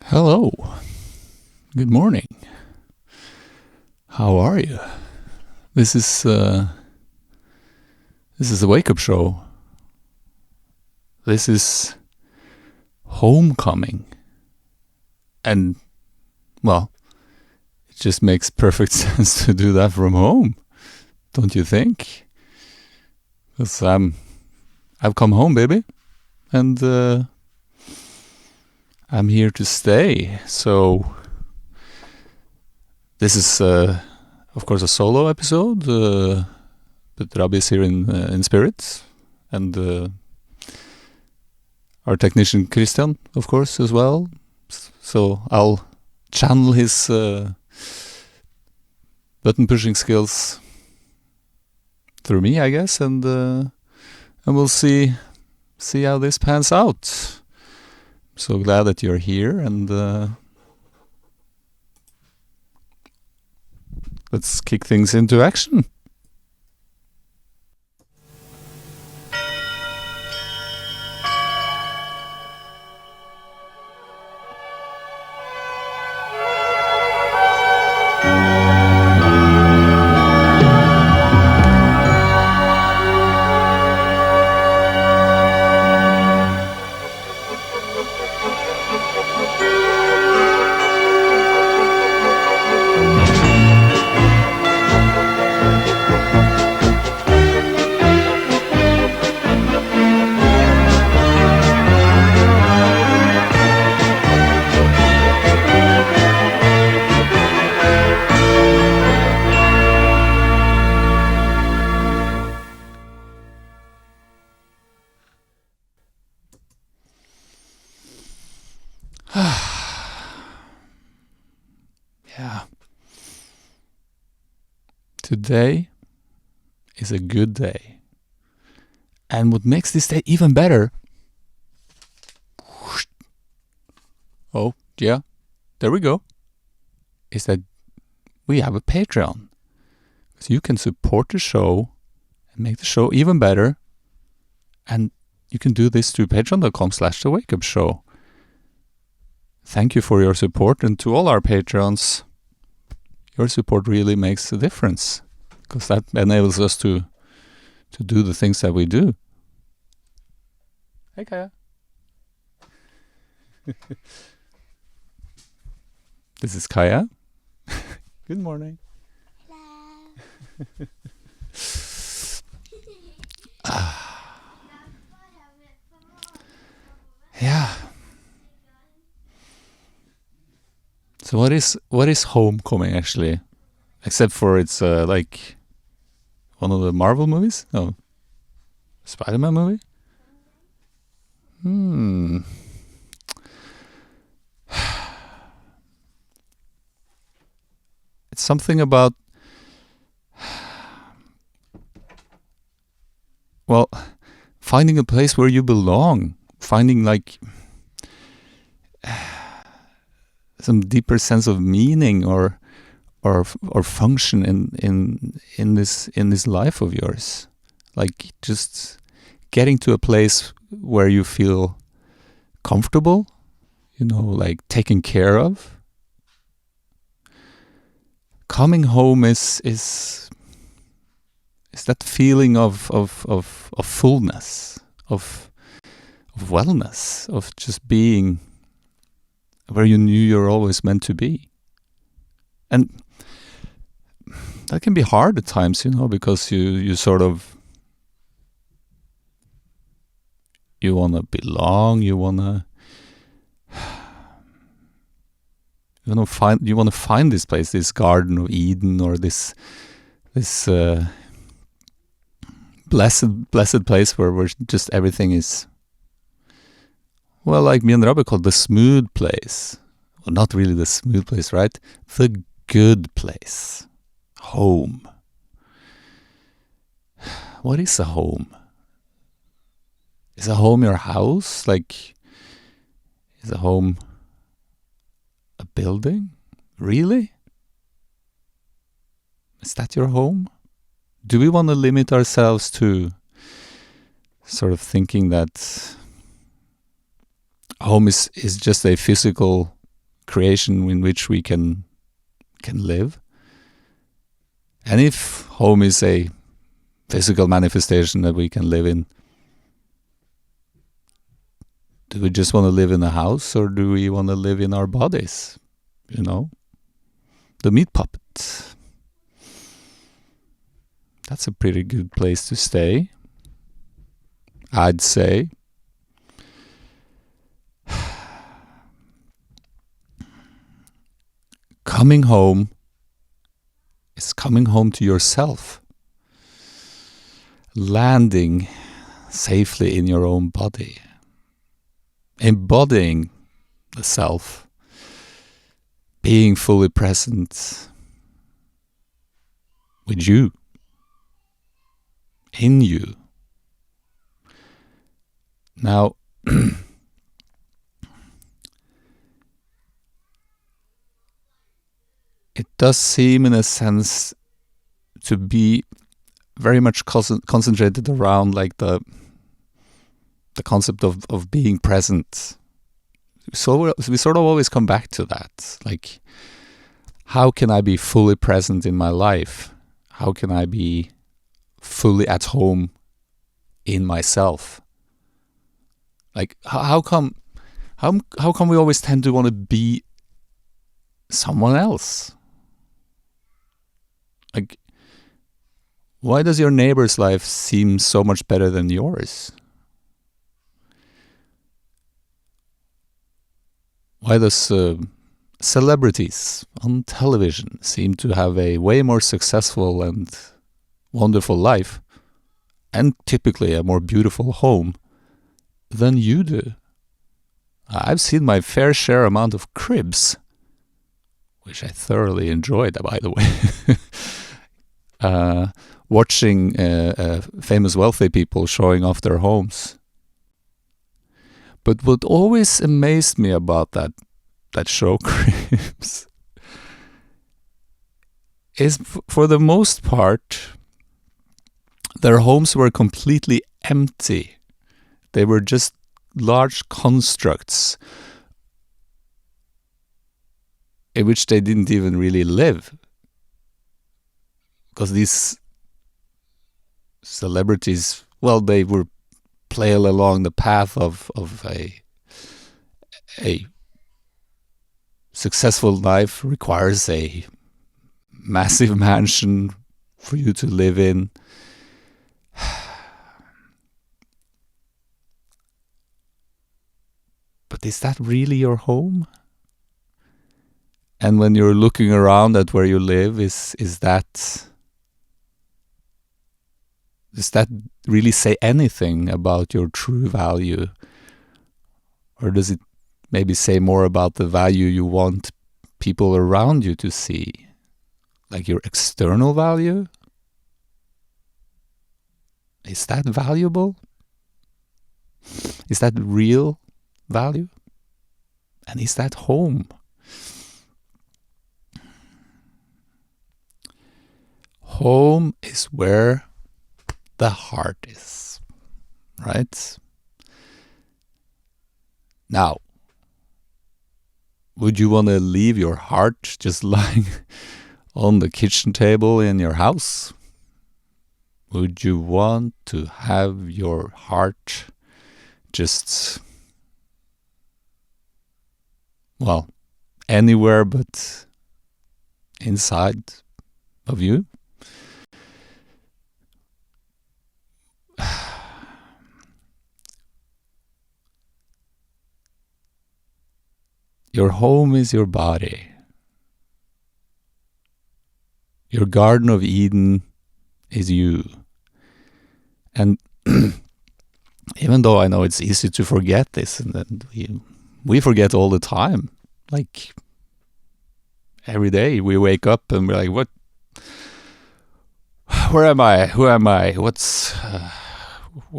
Hello. Good morning. How are you? This is the WakeUp Show. This is homecoming. And, well, it just makes perfect sense to do that from home, don't you think? Because I've come home, baby. And I'm here to stay. So this is, of course, a solo episode, but Rabbi is here in spirit, and our technician Christian, of course, as well. So I'll channel his button pushing skills through me, I guess, and we'll see how this pans out. So glad that you're here, and let's kick things into action. Yeah. Today is a good day. And what makes this day even better... Oh, yeah. There we go. Is that we have a Patreon. So you can support the show and make the show even better. And you can do this through patreon.com/thewakeupshow. Thank you for your support, and to all our patrons, your support really makes a difference, because that enables us to do the things that we do. Hey, Kaya. This is Kaya. Good morning. Hello. Yeah. So what is homecoming actually? Except for it's like one of the Marvel movies? No. Spider-Man movie? It's something about, well, finding a place where you belong, finding like some deeper sense of meaning or function in this life of yours, like just getting to a place where you feel comfortable, like taken care of. Coming home is that feeling of fullness, of wellness, of just being where you knew you're always meant to be. And that can be hard at times, because you sort of, you want to belong, you want to find this place, this Garden of Eden, or this blessed place where just everything is, well, like me and Rabbi called the smooth place. Well, not really the smooth place, right? The good place. Home. What is a home? Is a home your house? Like, is a home a building? Really? Is that your home? Do we want to limit ourselves to sort of thinking that home is just a physical creation in which we can live. And if home is a physical manifestation that we can live in, do we just want to live in a house, or do we want to live in our bodies? The meat puppet. That's a pretty good place to stay, I'd say. Coming home is coming home to yourself. Landing safely in your own body. Embodying the self. Being fully present with you. In you. Now, it does seem, in a sense, to be very much concentrated around like the concept of being present. So we sort of always come back to that. Like, how can I be fully present in my life? How can I be fully at home in myself? Like, how come we always tend to want to be someone else? Like, why does your neighbor's life seem so much better than yours? Why does celebrities on television seem to have a way more successful and wonderful life, and typically a more beautiful home, than you do? I've seen my fair share amount of cribs, which I thoroughly enjoyed, by the way. Watching famous wealthy people showing off their homes. But what always amazed me about that show, Cribs, is for the most part, their homes were completely empty. They were just large constructs in which they didn't even really live. Because these celebrities, well, they were playing along the path of a successful life requires a massive mansion for you to live in. But is that really your home? And when you're looking around at where you live, does that really say anything about your true value? Or does it maybe say more about the value you want people around you to see? Like your external value? Is that valuable? Is that real value? And is that home? Home is where the heart is, right? Now, would you want to leave your heart just lying on the kitchen table in your house? Would you want to have your heart just, well, anywhere but inside of you? Your home is your body. Your Garden of Eden is you. And even though I know it's easy to forget this, and we forget all the time. Like, every day we wake up and we're like, what? Where am I? Who am I? Where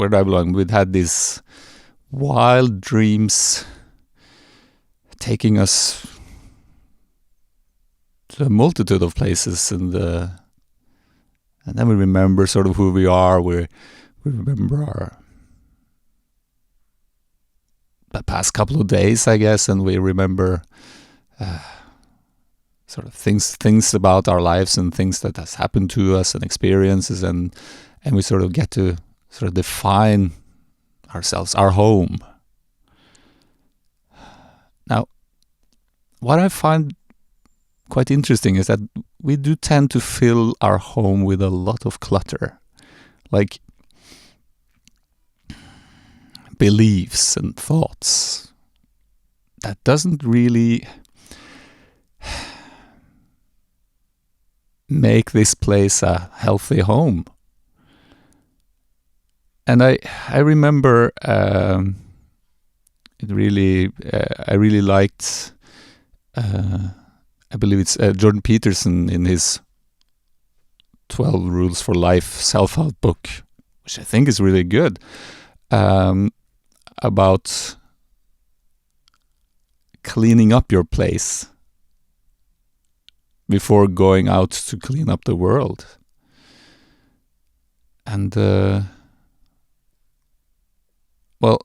do I belong? We've had these wild dreams taking us to a multitude of places, and then we remember sort of who we are. We remember the past couple of days, I guess, and we remember sort of things about our lives and things that has happened to us and experiences, and we sort of get to sort of define ourselves, our home. Now, what I find quite interesting is that we do tend to fill our home with a lot of clutter, like beliefs and thoughts that doesn't really make this place a healthy home. And I remember I really liked I believe it's Jordan Peterson in his 12 Rules for Life self-help book, which I think is really good, about cleaning up your place before going out to clean up the world. And well,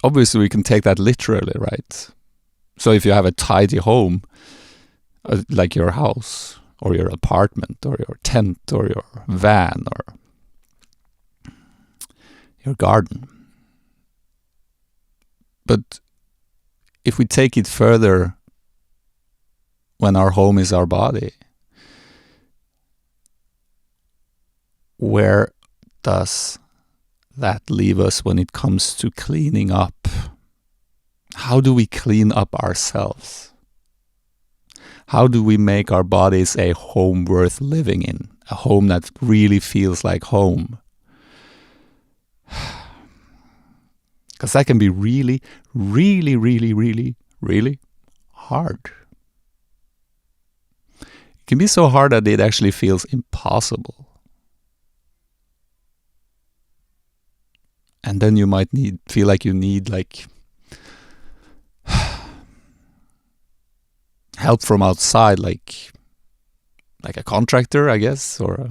obviously we can take that literally, right? So if you have a tidy home, like your house or your apartment or your tent or your van or your garden. But if we take it further, when our home is our body, where does that leave us when it comes to cleaning up? How do we clean up ourselves? How do we make our bodies a home worth living in? A home that really feels like home? Because that can be really, really, really, really, really hard. It can be so hard that it actually feels impossible. And then you might feel like you need help from outside, like a contractor, I guess, or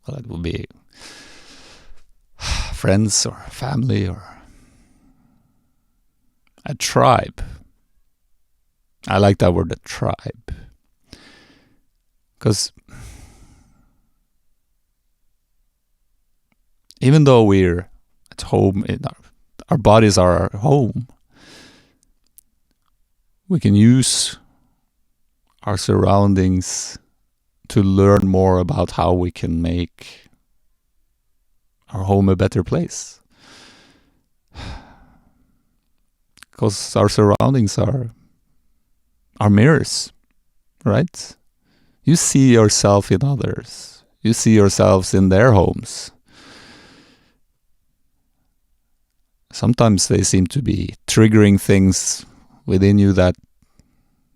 it would be friends or family or a tribe. I like that word, a tribe, because even though we're at home, our bodies are our home, we can use our surroundings to learn more about how we can make our home a better place. Because our surroundings are mirrors, right? You see yourself in others. You see yourselves in their homes. Sometimes they seem to be triggering things within you that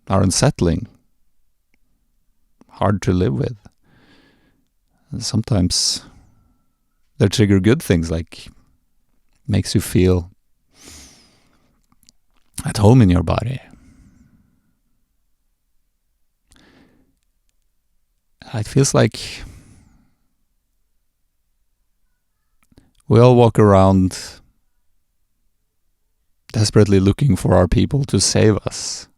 are unsettling, hard to live with. And sometimes they trigger good things, like makes you feel at home in your body. It feels like we all walk around desperately looking for our people to save us.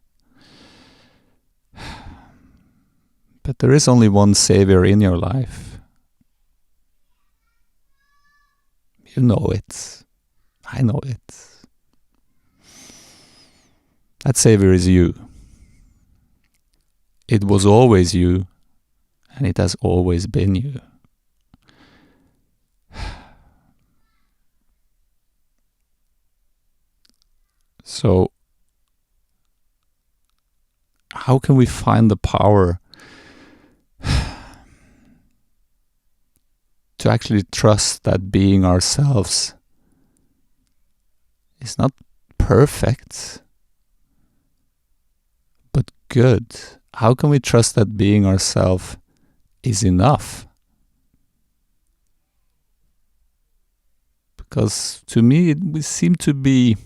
But there is only one savior in your life. You know it. I know it. That savior is you. It was always you, and it has always been you. So, how can we find the power to actually trust that being ourselves is not perfect, but good? How can we trust that being ourselves is enough? Because to me, we seem to be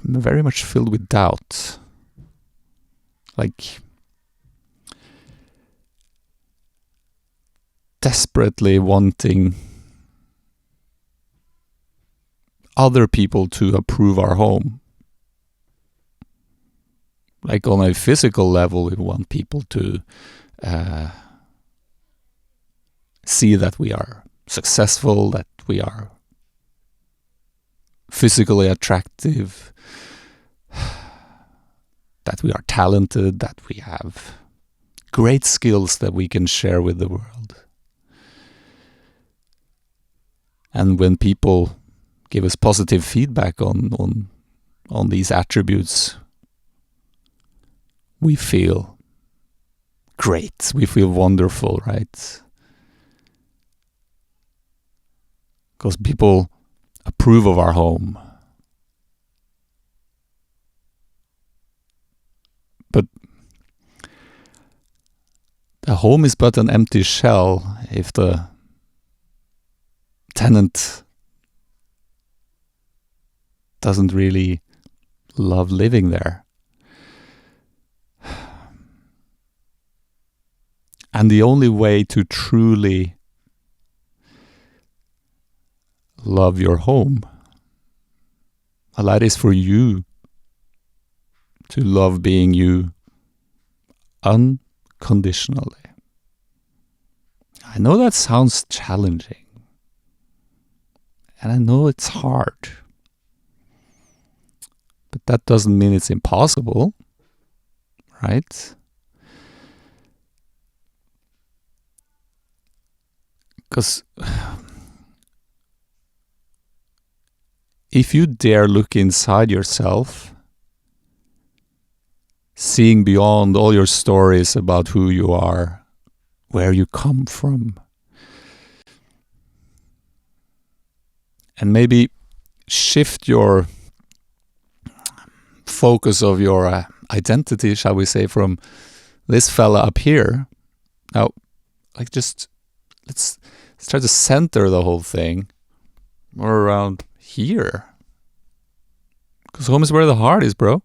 very much filled with doubt. Like desperately wanting other people to approve our home. like on a physical level, we want people to see that we are successful, that we are physically attractive, that we are talented, that we have great skills that we can share with the world. And when people give us positive feedback on these attributes, we feel great, we feel wonderful, right? Because people approve of our home. But the home is but an empty shell if the tenant doesn't really love living there. And the only way to truly love your home, well, that is for you to love being you unconditionally. I know that sounds challenging, and I know it's hard, but that doesn't mean it's impossible, right? Because if you dare look inside yourself, seeing beyond all your stories about who you are, where you come from, and maybe shift your focus of your identity, shall we say, from this fella up here. Now, like, just let's try to center the whole thing more around here, because home is where the heart is, bro.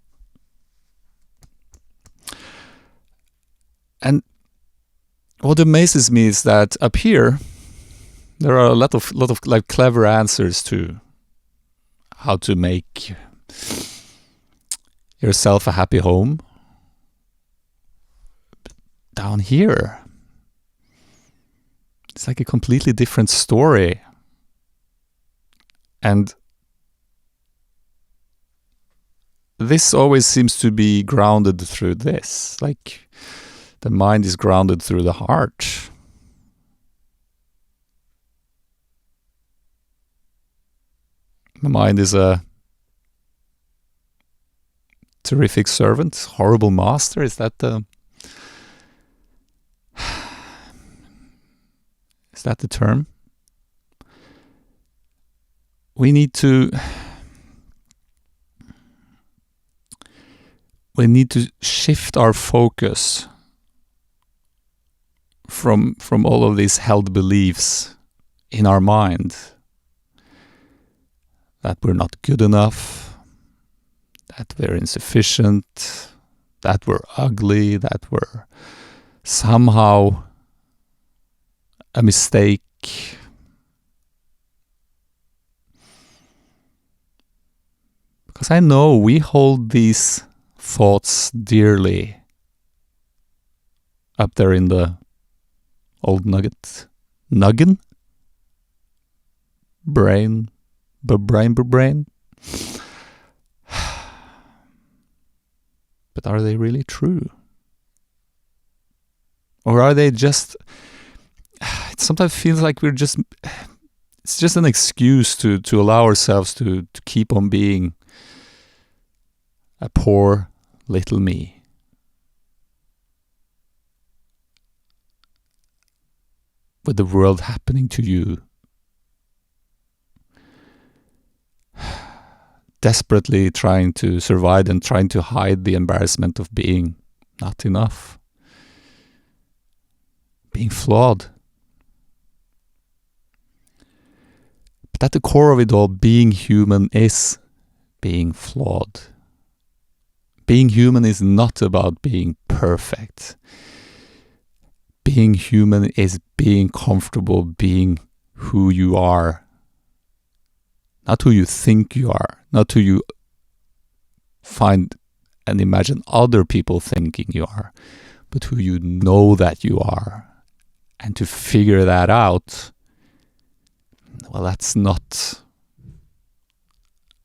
And what amazes me is that up here there are a lot of like clever answers to how to make yourself a happy home. Down here, it's like a completely different story. And this always seems to be grounded through this. Like, the mind is grounded through the heart. The mind is a terrific servant, horrible master. Is that the term? We need to shift our focus from all of these held beliefs in our mind, that we're not good enough, that we're insufficient, that we're ugly, that we're somehow a mistake. Because I know we hold these thoughts dearly up there in the old noggin? Brain. But are they really true? Or are they just... It sometimes feels like it's just an excuse to allow ourselves to keep on being a poor little me. With the world happening to you. Desperately trying to survive and trying to hide the embarrassment of being not enough. Being flawed. But at the core of it all, being human is being flawed. Being human is not about being perfect. Being human is being comfortable being who you are. Not who you think you are. Not who you find and imagine other people thinking you are, but who you know that you are. And to figure that out, well, that's not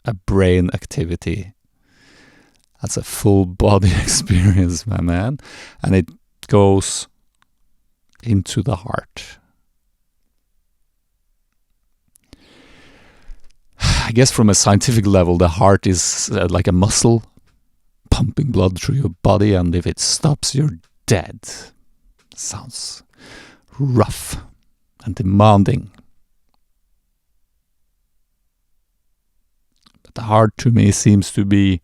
a brain activity. That's a full body experience, my man. And it goes into the heart. I guess from a scientific level, the heart is like a muscle pumping blood through your body, and if it stops, you're dead. Sounds rough and demanding. But the heart to me seems to be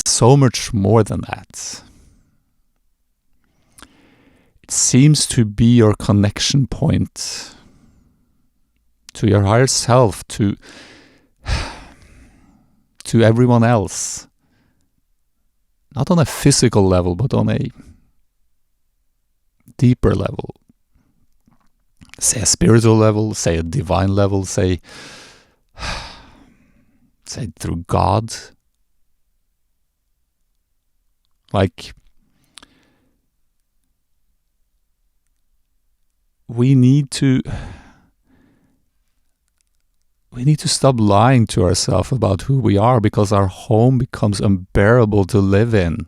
so much more than that. It seems to be your connection point to your higher self, to everyone else. Not on a physical level, but on a deeper level. Say a spiritual level, say a divine level, say through God. Like, we need to stop lying to ourselves about who we are, because our home becomes unbearable to live in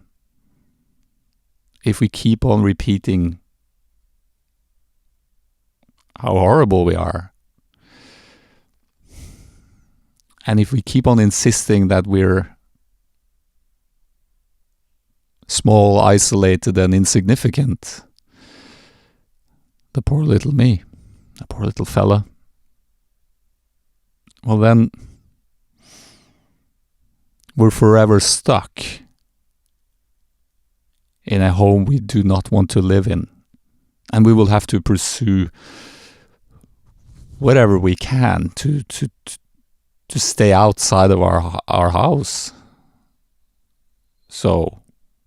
if we keep on repeating how horrible we are. And if we keep on insisting that we're small, isolated, and insignificant, the poor little me, the poor little fella, well then, we're forever stuck in a home we do not want to live in. And we will have to pursue whatever we can to stay outside of our house. So,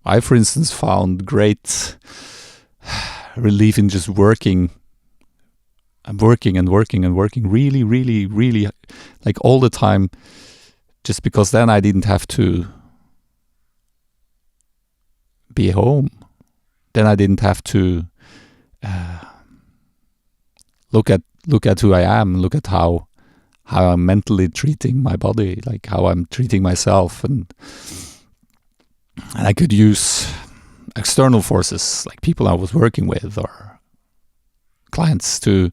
I, for instance, found great relief in just working. I'm working really, really, really, like all the time, just because then I didn't have to be home. Then I didn't have to look at who I am, look at how I'm mentally treating my body, like how I'm treating myself, and I could use external forces, like people I was working with or clients, to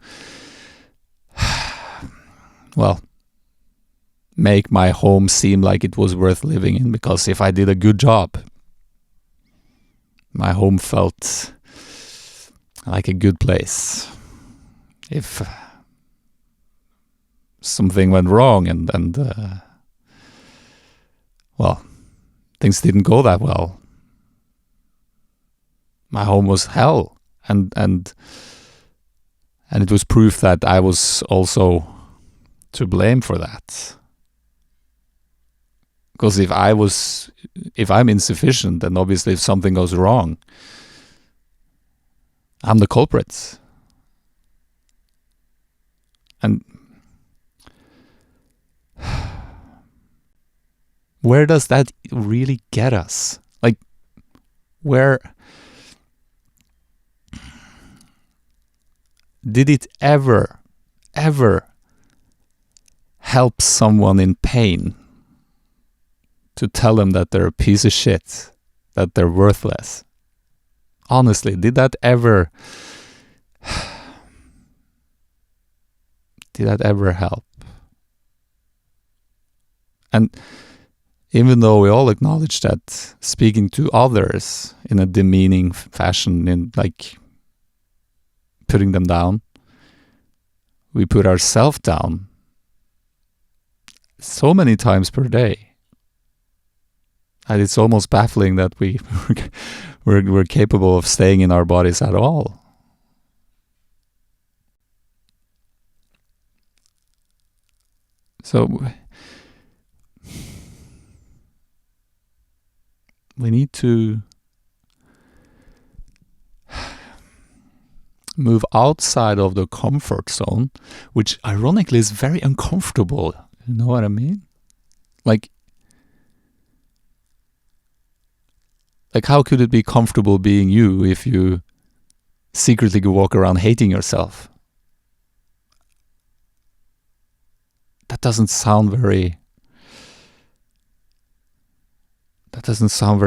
make my home seem like it was worth living in, because if I did a good job, my home felt like a good place. If something went wrong and things didn't go that well, my home was hell, and it was proof that I was also to blame for that. Because if I'm insufficient, then obviously if something goes wrong, I'm the culprit. And where does that really get us? Like, where did it ever help someone in pain to tell them that they're a piece of shit, that they're worthless? Honestly, did that ever help? And even though we all acknowledge that speaking to others in a demeaning fashion, in like putting them down, we put ourselves down so many times per day. And it's almost baffling that we're capable of staying in our bodies at all. So we need to move outside of the comfort zone, which ironically is very uncomfortable. You know what I mean? Like, Like, how could it be comfortable being you if you secretly walk around hating yourself? That doesn't sound very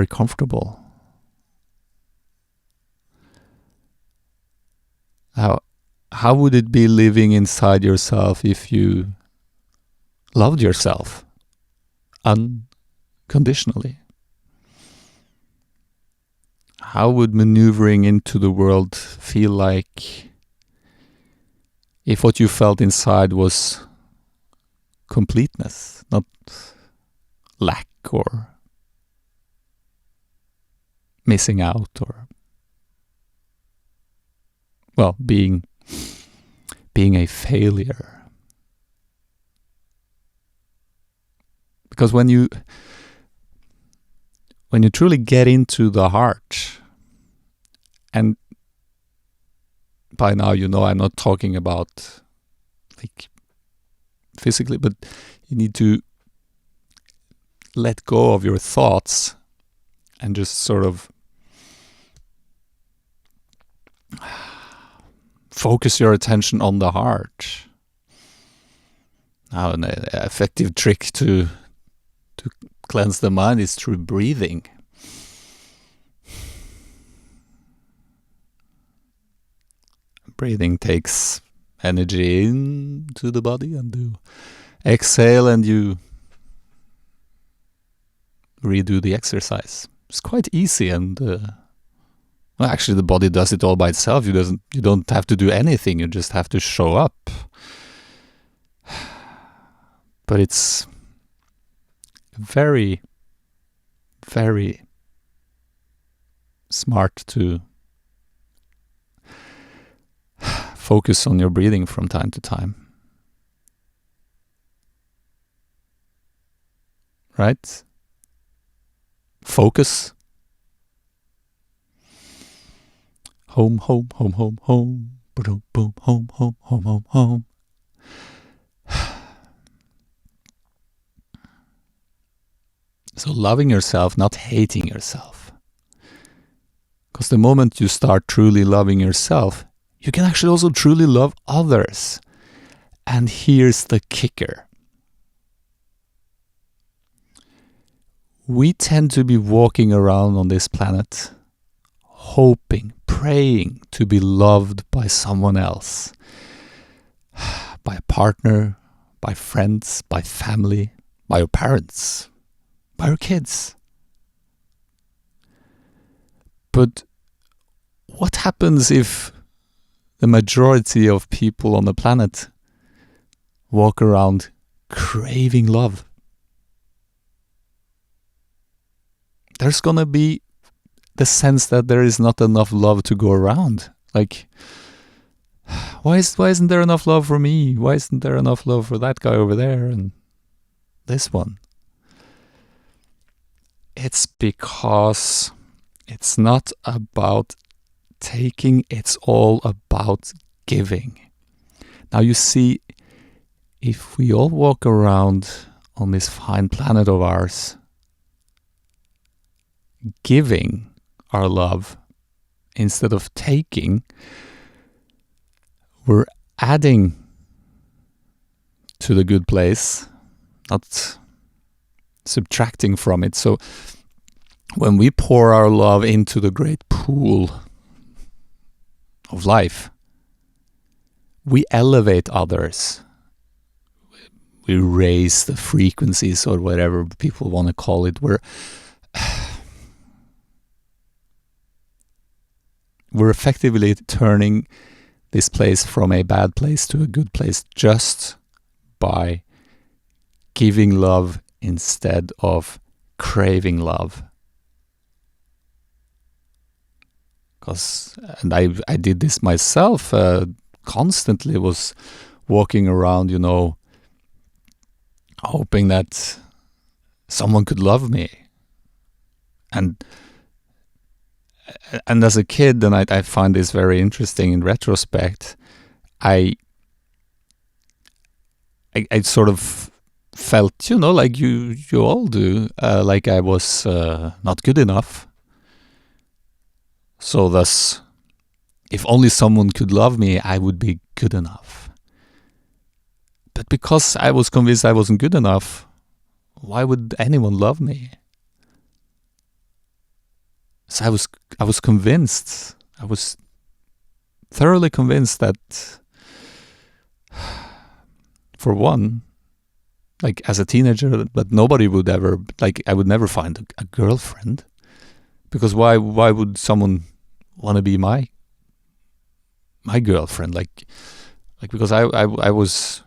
comfortable. How would it be living inside yourself if you loved yourself unconditionally? How would maneuvering into the world feel like if what you felt inside was completeness, not lack or missing out, or, well, being a failure? Because when you truly get into the heart, and by now you know I'm not talking about like physically, but you need to let go of your thoughts and just sort of focus your attention on the heart. Now, an effective trick to cleanse the mind is through breathing. Breathing takes energy into the body, and you exhale and you redo the exercise. It's quite easy, and well, actually the body does it all by itself. You don't have to do anything, you just have to show up. But it's very, very smart to focus on your breathing from time to time. Right? Focus. Home, home, home, home, home. Boom, boom, home, home, home, home, home. So loving yourself, not hating yourself. Because the moment you start truly loving yourself, you can actually also truly love others. And here's the kicker. We tend to be walking around on this planet hoping, praying to be loved by someone else. By a partner, by friends, by family, by your parents, by your kids. But what happens if the majority of people on the planet walk around craving love? There's gonna be the sense that there is not enough love to go around. Like, why isn't there enough love for me? Why isn't there enough love for that guy over there and this one? It's because it's not about taking, it's all about giving. Now you see, if we all walk around on this fine planet of ours, giving our love instead of taking, we're adding to the good place, not subtracting from it. So when we pour our love into the great pool of life, we elevate others. We raise the frequencies, or whatever people want to call it. We're effectively turning this place from a bad place to a good place just by giving love instead of craving love. And I did this myself, constantly was walking around, hoping that someone could love me. And as a kid, and I find this very interesting in retrospect, I sort of felt, like you all do, like I was not good enough. So thus, if only someone could love me, I would be good enough. But because I was convinced I wasn't good enough, why would anyone love me? So I was convinced, I was thoroughly convinced that, for one, like as a teenager, that nobody would ever, like I would never find a girlfriend. Because why would someone want to be my girlfriend? Like because I was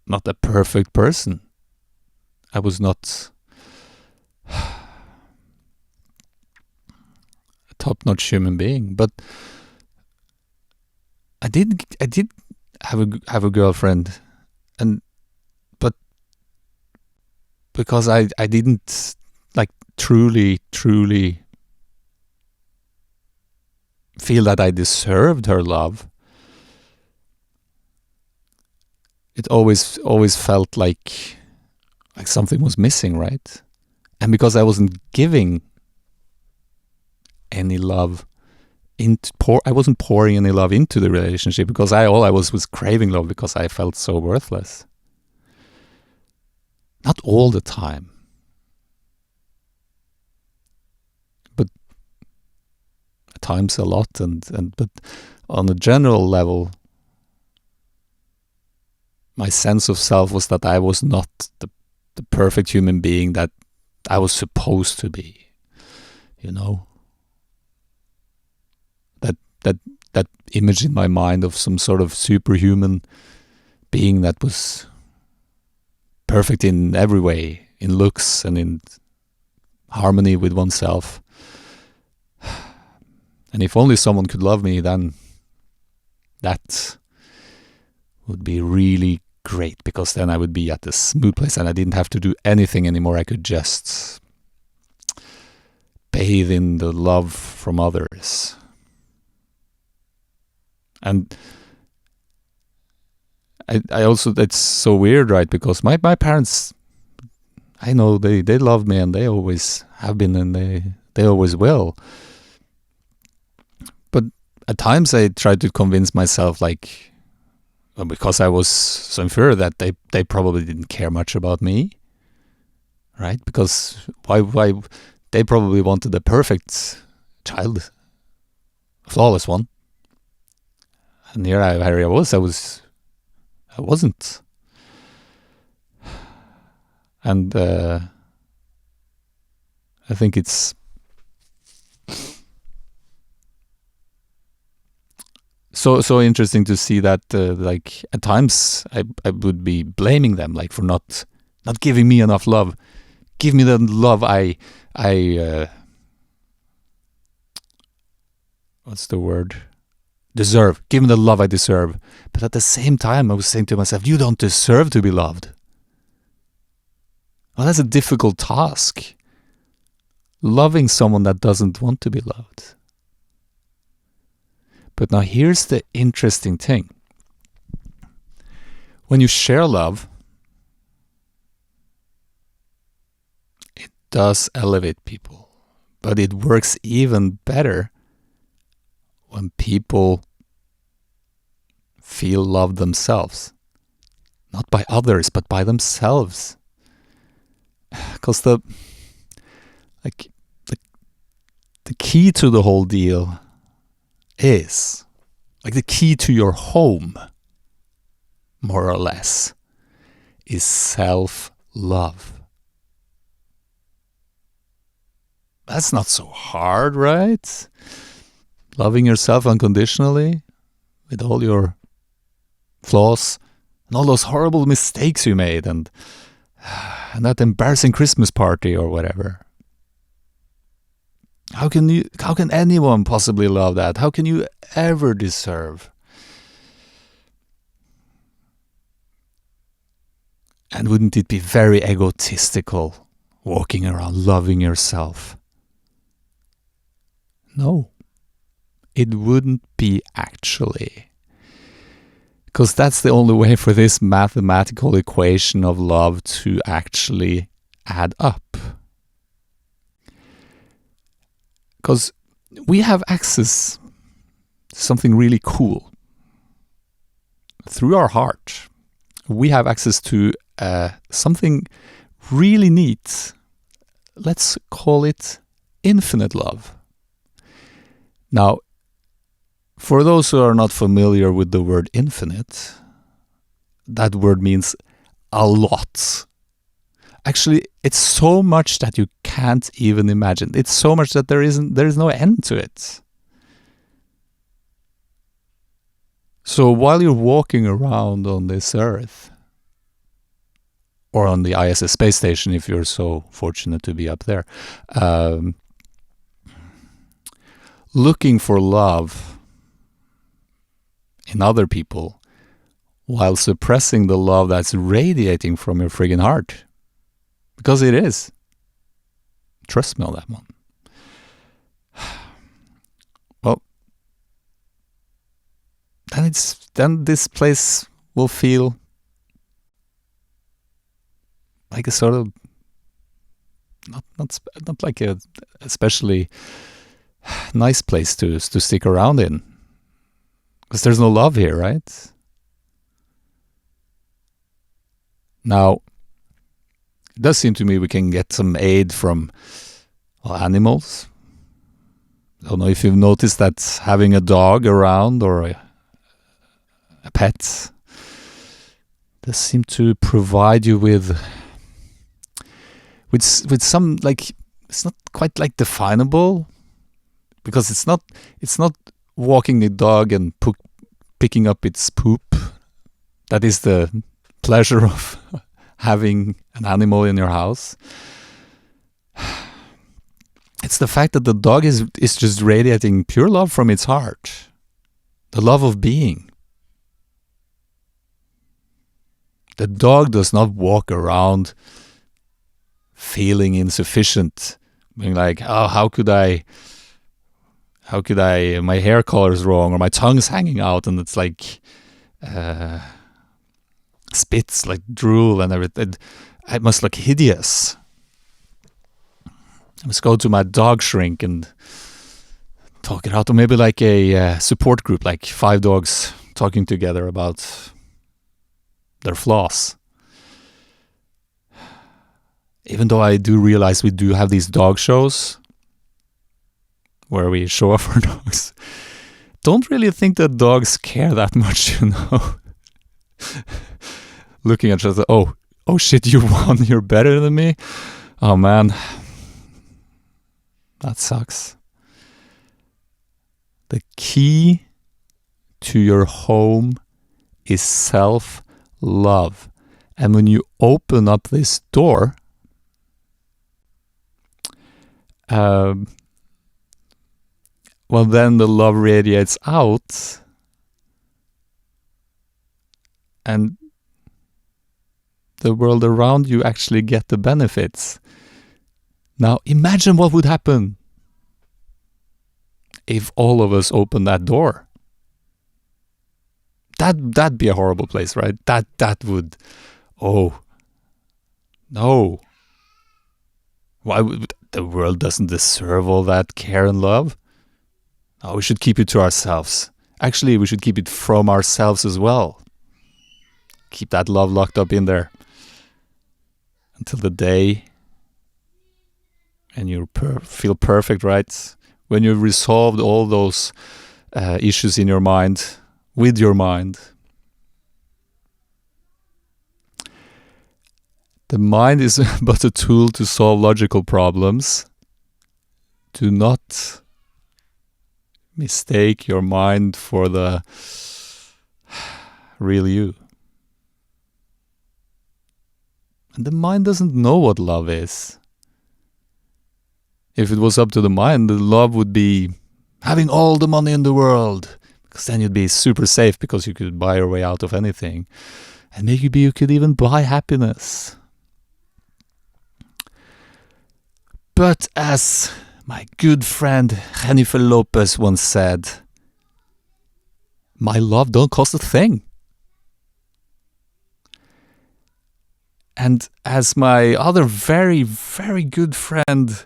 not a perfect person. I was not a top-notch human being, but I did have a girlfriend, but because I didn't like truly feel that I deserved her love. It always felt like something was missing, right? And because I wasn't giving any love I wasn't pouring any love into the relationship, because all I was craving love because I felt so worthless. Not all the time, but at times a lot, but on a general level, my sense of self was that I was not the perfect human being that I was supposed to be. You know? That image in my mind of some sort of superhuman being that was perfect in every way, in looks and in harmony with oneself. And if only someone could love me, then that would be really great, because then I would be at a smooth place and I didn't have to do anything anymore. I could just bathe in the love from others. And I also, that's so weird, right? Because my parents, I know they love me, and they always have been, and they always will. But at times I tried to convince myself, like, well, because I was so inferior, that they probably didn't care much about me, right? Because why they probably wanted the perfect child, a flawless one. And here I wasn't. And I think it's so interesting to see that, like, at times I would be blaming them, like, for not giving me enough love. Give me the love I what's the word? Deserve. Give me the love I deserve. But at the same time, I was saying to myself, you don't deserve to be loved. Well, that's a difficult task. Loving someone that doesn't want to be loved. But now here's the interesting thing. When you share love, it does elevate people. But it works even better when people feel loved themselves. Not by others, but by themselves. Because the key to the whole deal is, like, the key to your home, more or less, is self-love. That's not so hard, right? Loving yourself unconditionally, with all your flaws and all those horrible mistakes you made, and that embarrassing Christmas party or whatever. How can anyone possibly love that? How can you ever deserve? And wouldn't it be very egotistical, walking around loving yourself? No. It wouldn't be, actually. Because that's the only way for this mathematical equation of love to actually add up. Because we have access to something really cool. Through our heart, we have access to something really neat. Let's call it infinite love. Now, for those who are not familiar with the word infinite, that word means a lot. Actually, it's so much that you can't even imagine. It's so much that there is no end to it. So while you're walking around on this earth, or on the ISS space station, if you're so fortunate to be up there, looking for love in other people, while suppressing the love that's radiating from your friggin' heart. Because it is. Trust me on that one. Well, then this place will feel like a sort of not like a especially nice place to stick around in, because there's no love here, right? Now, it does seem to me we can get some aid from animals. I don't know if you've noticed that having a dog around or a pet does seem to provide you with some, like, it's not quite like definable, because it's not walking the dog and picking up its poop. That is the pleasure of having an animal in your house. It's the fact that the dog is just radiating pure love from its heart. The love of being. The dog does not walk around feeling insufficient, being like, oh, how could I, my hair color is wrong, or my tongue's hanging out, and it's like, spits like drool and everything. It must look hideous. I must go to my dog shrink and talk it out, or maybe like a support group, like 5 dogs talking together about their flaws. Even though I do realize we do have these dog shows where we show off our dogs, don't really think that dogs care that much, you know. Looking at each other, oh shit, you won, you're better than me. Oh man, that sucks. The key to your home is self-love. And when you open up this door, well, then the love radiates out, and the world around you actually get the benefits. Now, imagine what would happen if all of us opened that door. That'd be a horrible place, right? That would, oh, no. Why would the world doesn't deserve all that care and love? No, we should keep it to ourselves. Actually, we should keep it from ourselves as well. Keep that love locked up in there until the day and you feel perfect, right? When you've resolved all those issues in your mind, with your mind. The mind is but a tool to solve logical problems. Do not mistake your mind for the real you. And the mind doesn't know what love is. If it was up to the mind, the love would be having all the money in the world, because then you'd be super safe, because you could buy your way out of anything. And maybe you could even buy happiness. But as my good friend Jennifer Lopez once said, my love don't cost a thing. And as my other very, very good friend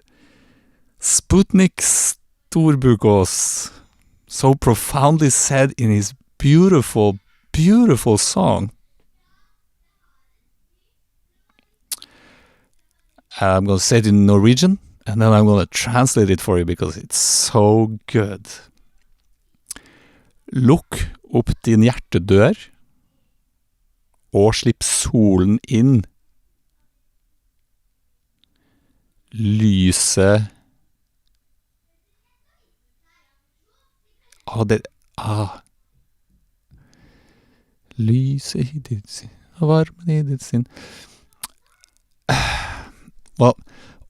Sputnik Storbukås so profoundly said in his beautiful, beautiful song. I'm going to say it in Norwegian, and then I'm going to translate it for you because it's so good. Lukk opp din hjertedør, og slipp solen inn. Lyset Lyset i ditt sinn, og varmen i ditt sinn. Well,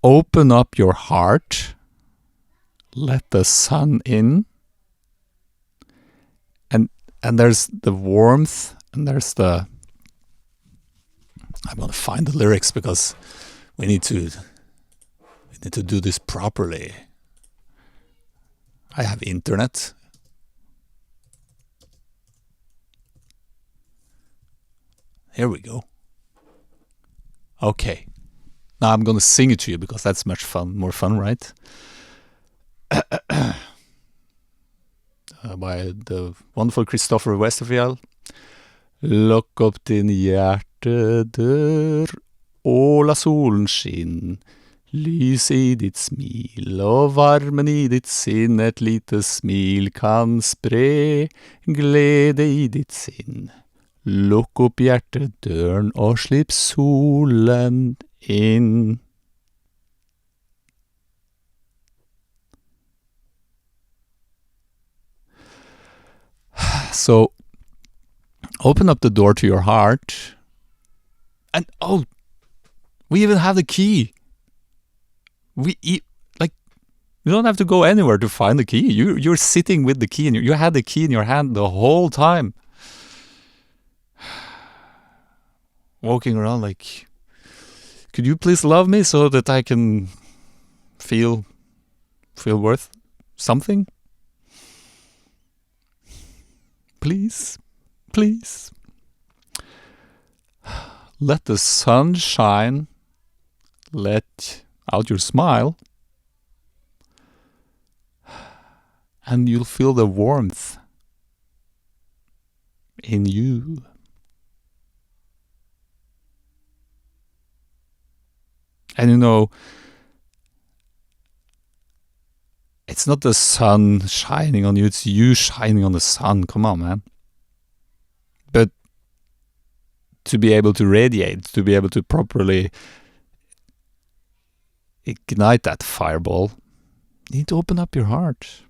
open up your heart, let the sun in, and there's the warmth, and there's the... I'm going to find the lyrics because we need to do this properly. I have internet. Here we go. Okay. Now I'm going to sing it to you because that's much more fun, right? By the wonderful Kristoffer Westerfjell. Lukk opp din hjertedør, og la solen skinn. Lys i ditt smil, og varmen i ditt sinn. Et lite smil kan spre glede i ditt sinn. Lukk opp hjertedøren, og slipp solen inn. So, open up the door to your heart. And, we even have the key. You don't have to go anywhere to find the key. You're sitting with the key, and you had the key in your hand the whole time. Walking around like, could you please love me so that I can feel worth something? Please. Let the sun shine. Let out your smile. And you'll feel the warmth in you. And it's not the sun shining on you, it's you shining on the sun. Come on, man. But to be able to radiate, to be able to properly ignite that fireball, you need to open up your heart.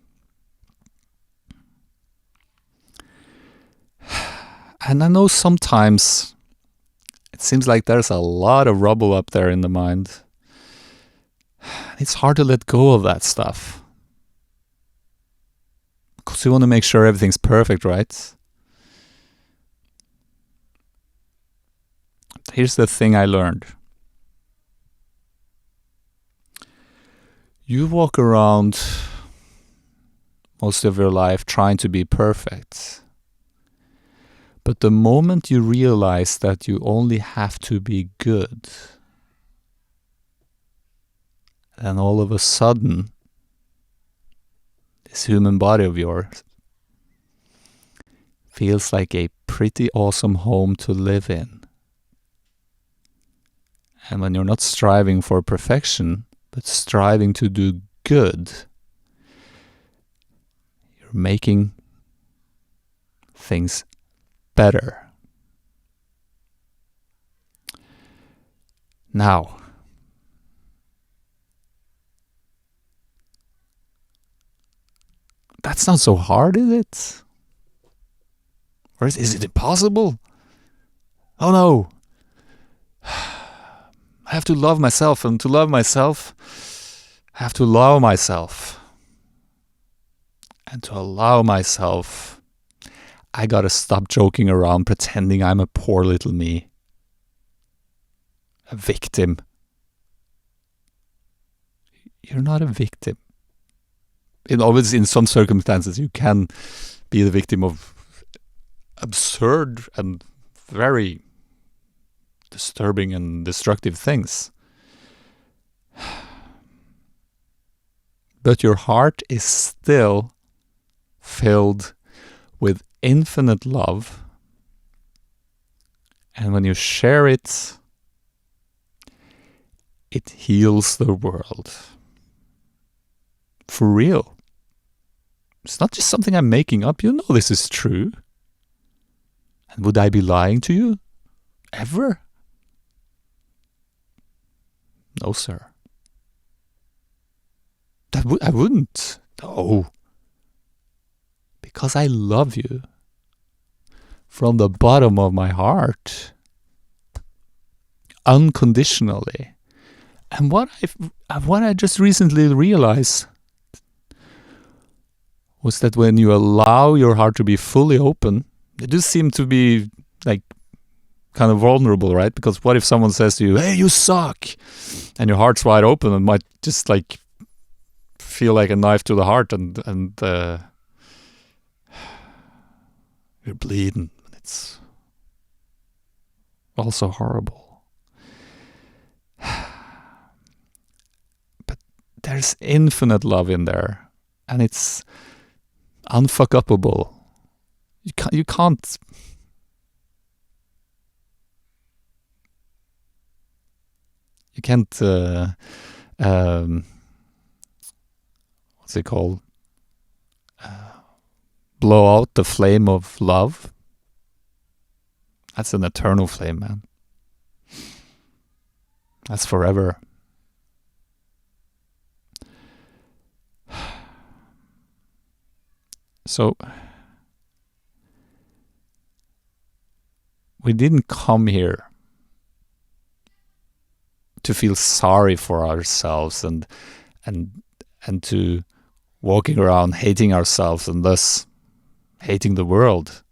And I know sometimes it seems like there's a lot of rubble up there in the mind. It's hard to let go of that stuff. Because you want to make sure everything's perfect, right? Here's the thing I learned. You walk around most of your life trying to be perfect. But the moment you realize that you only have to be good, then all of a sudden, this human body of yours feels like a pretty awesome home to live in. And when you're not striving for perfection, but striving to do good, you're making things better. Now, that's not so hard, is it? Or is it impossible? Oh no! I have to love myself, and to love myself, I have to allow myself. And to allow myself, I gotta stop joking around pretending I'm a poor little me. A victim. You're not a victim. Obviously, in some circumstances, you can be the victim of absurd and very disturbing and destructive things. but your heart is still filled with infinite love. And when you share it, it heals the world. For real. It's not just something I'm making up. You know this is true. And would I be lying to you? Ever? No, sir. I wouldn't. No. Because I love you. From the bottom of my heart. Unconditionally. And what I just recently realized was that when you allow your heart to be fully open, it does seem to be like kind of vulnerable, right? Because what if someone says to you, "Hey, you suck," and your heart's wide open, and might just like feel like a knife to the heart, and you're bleeding. It's also horrible. But there's infinite love in there, and it's unfuckupable. You can't what's it called? Blow out the flame of love. That's an eternal flame, man. That's forever. So we didn't come here to feel sorry for ourselves and to walking around hating ourselves and thus hating the world.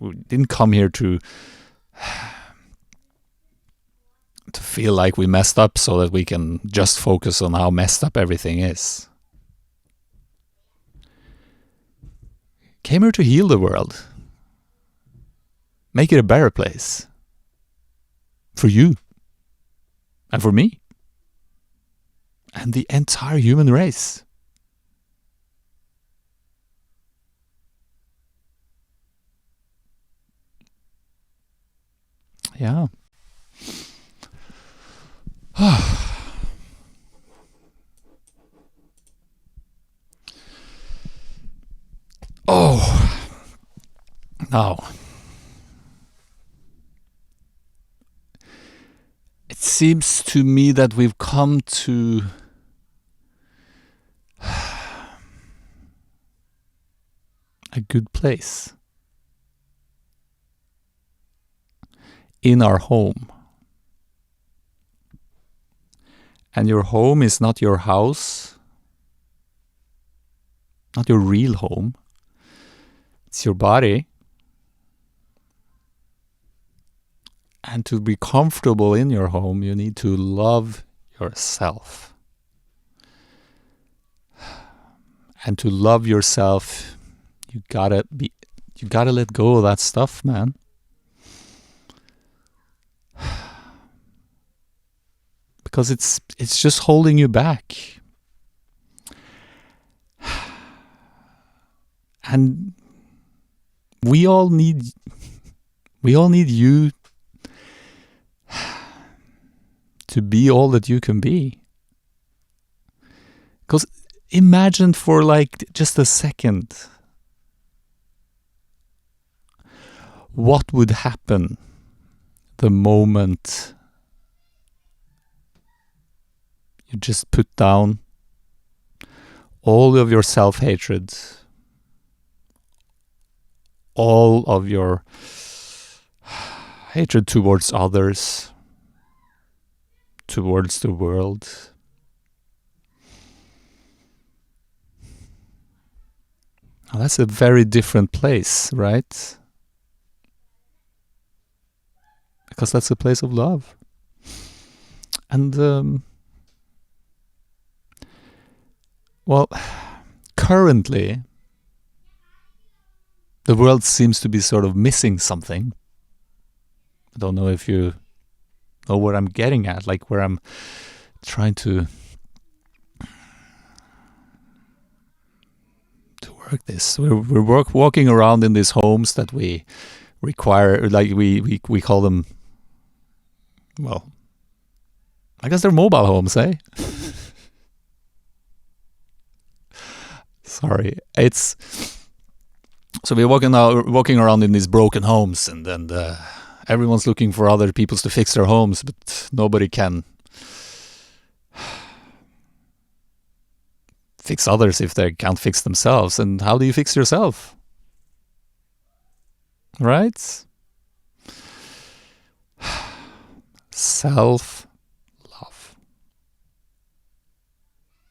We didn't come here to feel like we messed up so that we can just focus on how messed up everything is. Came here to heal the world. Make it a better place. For you. And for me. And the entire human race. Yeah. Oh. Now. It seems to me that we've come to a good place. In our home. And your home is not your house, not your real home. It's your body. And to be comfortable in your home, you need to love yourself. And to love yourself, you gotta let go of that stuff, man. Because it's just holding you back. And we all need you to be all that you can be. Because imagine for like just a second what would happen the moment you just put down all of your self-hatred, all of your hatred towards others, towards the world. Now that's a very different place, right? Because that's a place of love. And well, currently, the world seems to be sort of missing something. I don't know if you know what I'm getting at, like where I'm trying to work this. We're walking around in these homes that we require, like we call them, well, I guess they're mobile homes, eh? Sorry, so we're walking around in these broken homes, and then everyone's looking for other people to fix their homes, but nobody can fix others if they can't fix themselves. And how do you fix yourself? Right? Self-love.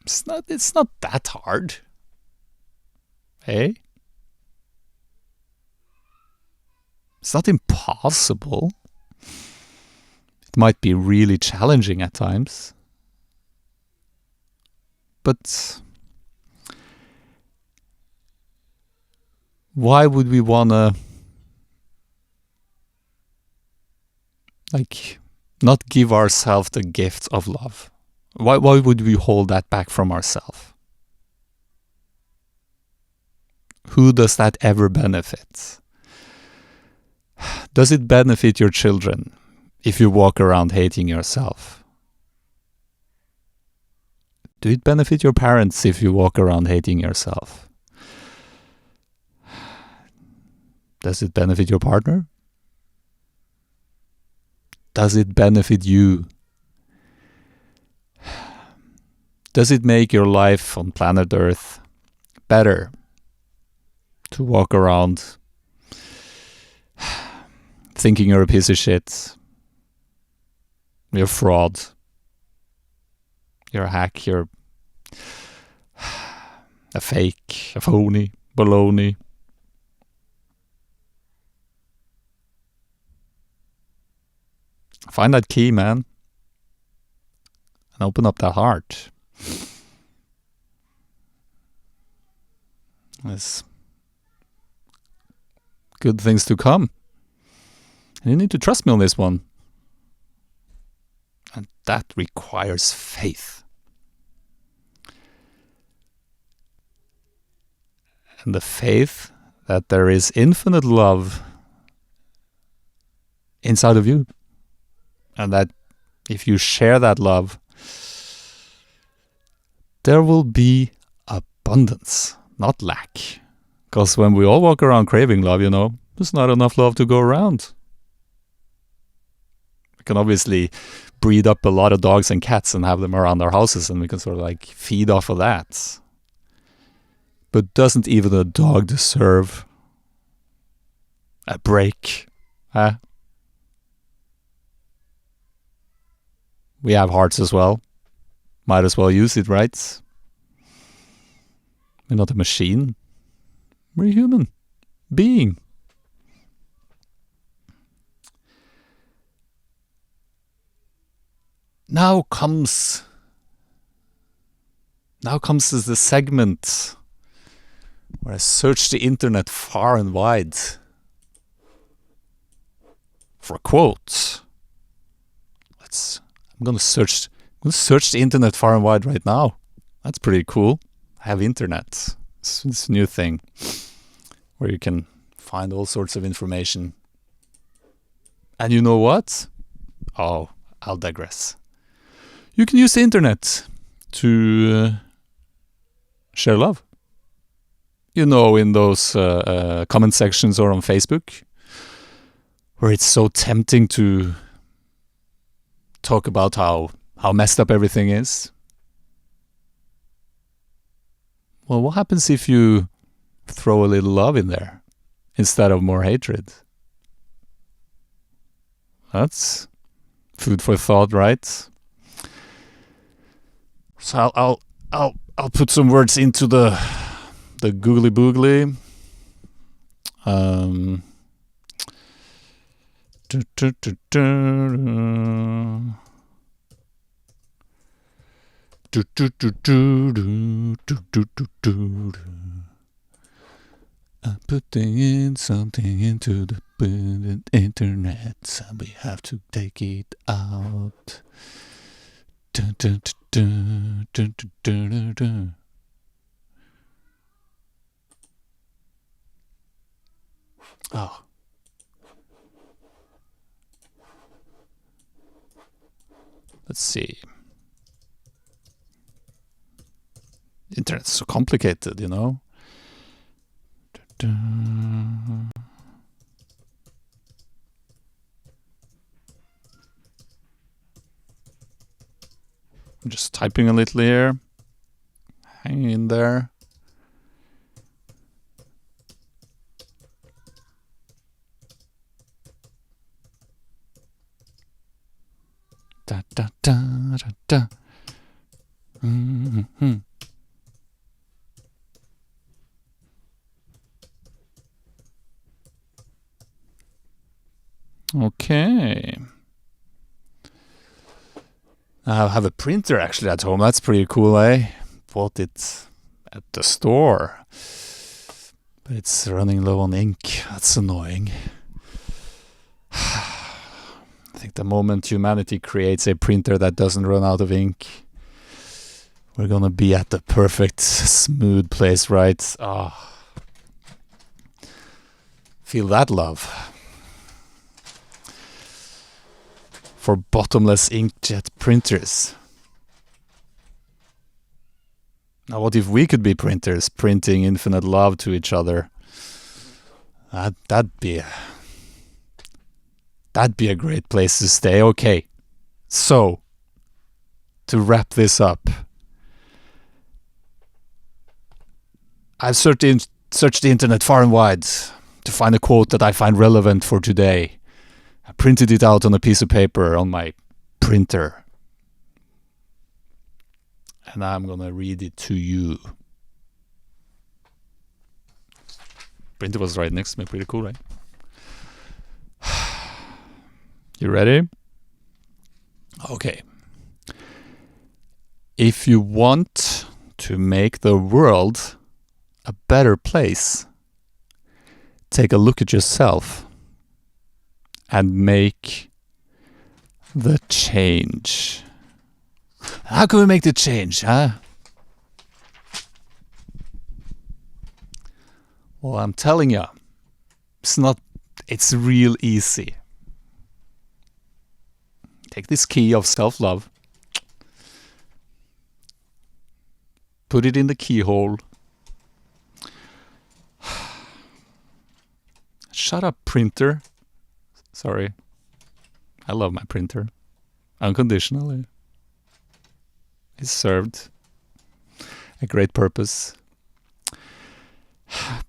It's not that hard. Hey? It's not impossible. It might be really challenging at times. But why would we want to not give ourselves the gift of love? Why would we hold that back from ourselves? Who does that ever benefit? Does it benefit your children if you walk around hating yourself? Do it benefit your parents if you walk around hating yourself? Does it benefit your partner? Does it benefit you? Does it make your life on planet Earth better to walk around thinking you're a piece of shit, you're a fraud, you're a hack, you're a fake, a phony, baloney? Find that key, man, and open up that heart. There's good things to come. And you need to trust me on this one. And that requires faith. And the faith that there is infinite love inside of you. And that if you share that love, there will be abundance, not lack. Because when we all walk around craving love, there's not enough love to go around. We can obviously breed up a lot of dogs and cats and have them around our houses, and we can sort of feed off of that. But doesn't even a dog deserve a break? Huh? We have hearts as well. Might as well use it, right? We're not a machine. We're a human being. Now comes the segment where I search the internet far and wide for a quote. I'm gonna search the internet far and wide right now. That's pretty cool. I have internet. It's a new thing where you can find all sorts of information. And you know what? Oh, I'll digress. You can use the internet to share love. In those comment sections or on Facebook, where it's so tempting to talk about how messed up everything is. Well, what happens if you throw a little love in there instead of more hatred? That's food for thought, right? So I'll put some words into the googly boogly. I'm putting in something into the open the internet and we have to take it out. Dun, dun, dun, dun, dun, dun, dun, dun. Oh. Let's see. The internet's so complicated, you know. I'm just typing a little here. Hang in there. Da da da da da. Mm-hmm. Okay. I have a printer actually at home. That's pretty cool, eh? Bought it at the store. But it's running low on ink. That's annoying. I think the moment humanity creates a printer that doesn't run out of ink, we're gonna be at the perfect smooth place, right? Feel that love. For bottomless inkjet printers. Now what if we could be printers, printing infinite love to each other? That'd be a great place to stay. Okay, so to wrap this up, I've searched the internet far and wide to find a quote that I find relevant for today. I printed it out on a piece of paper on my printer. And I'm gonna read it to you. Printer was right next to me. Pretty cool, right? You ready? Okay. If you want to make the world a better place, take a look at yourself and make the change. How can we make the change, huh? Well, I'm telling you, it's real easy. Take this key of self-love, put it in the keyhole. Shut up, printer. Sorry. I love my printer. Unconditionally. It served a great purpose.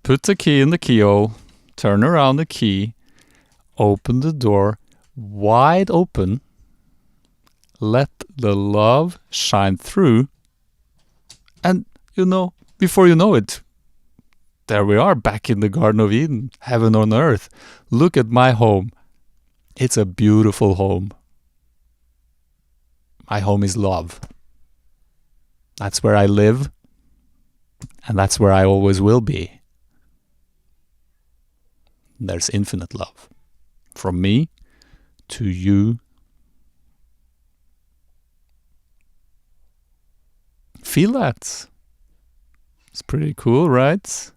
Put the key in the keyhole, turn around the key, open the door wide open, let the love shine through, and before you know it, there we are back in the Garden of Eden, heaven on earth. Look at my home. It's a beautiful home. My home is love. That's where I live, and that's where I always will be. There's infinite love. From me to you. Feel that. It's pretty cool, right?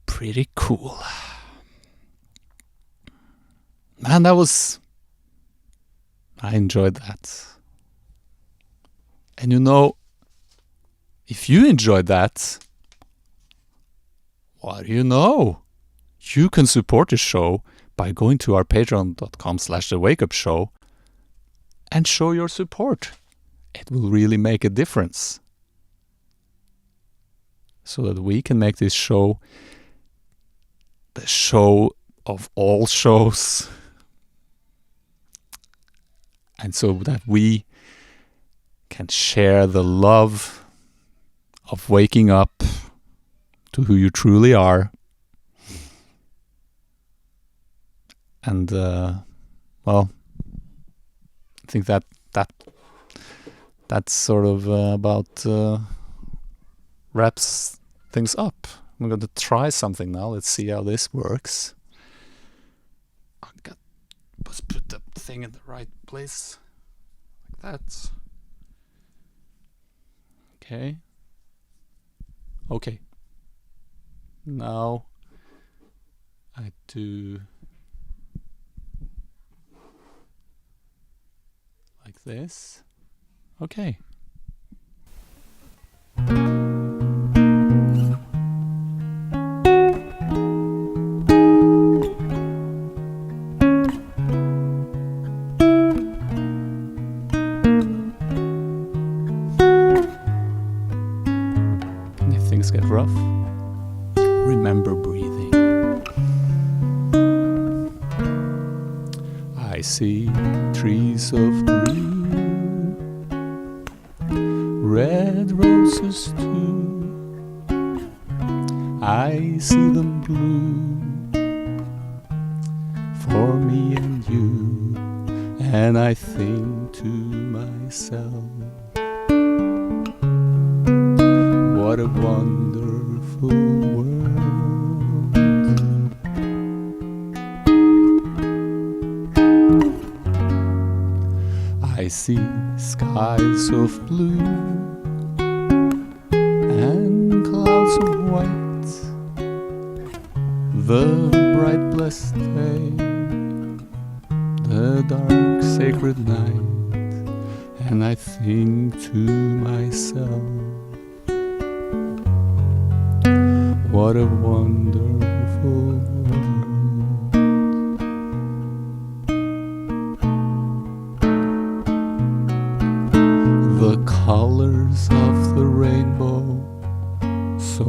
Pretty cool. Man, I enjoyed that. And if you enjoyed that, what do you know? You can support the show by going to our patreon.com/thewakeup show and show your support. It will really make a difference. So that we can make this show the show of all shows. And so that we can share the love of waking up to who you truly are. And, I think that's sort of about wraps things up. I'm going to try something now. Let's see how this works. Just put the thing in the right place. Like that. Okay. Okay. Now I do like this. Okay. And if things get rough, remember breathing. I see trees of green, red roses too. I see them bloom for me and you, and I think to myself, what a wonderful world. I see skies of blue and clouds of white, the bright blessed day, the dark sacred night, and I think to myself, what a wonderful world. The colors of the rainbow, so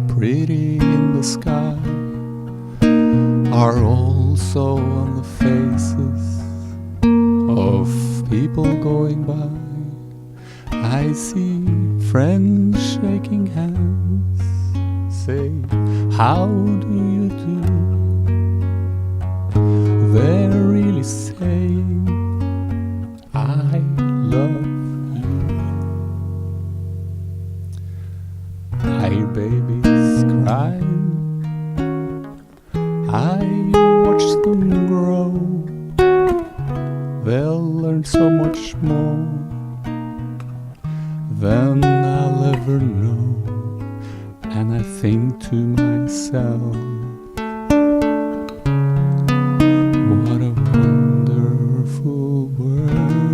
pretty in the sky, are also on the faces of people going by. I see friends shaking hands, say, how do you do? They're really saying, I love you. I hear babies crying, I watch them grow. They'll learn so much more than I'll ever know. And I think to myself, what a wonderful world.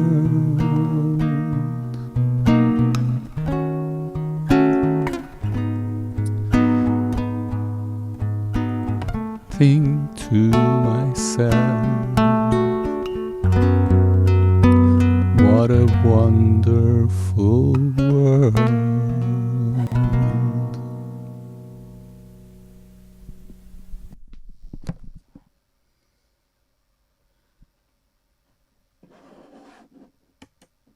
Think to myself, what a wonderful world.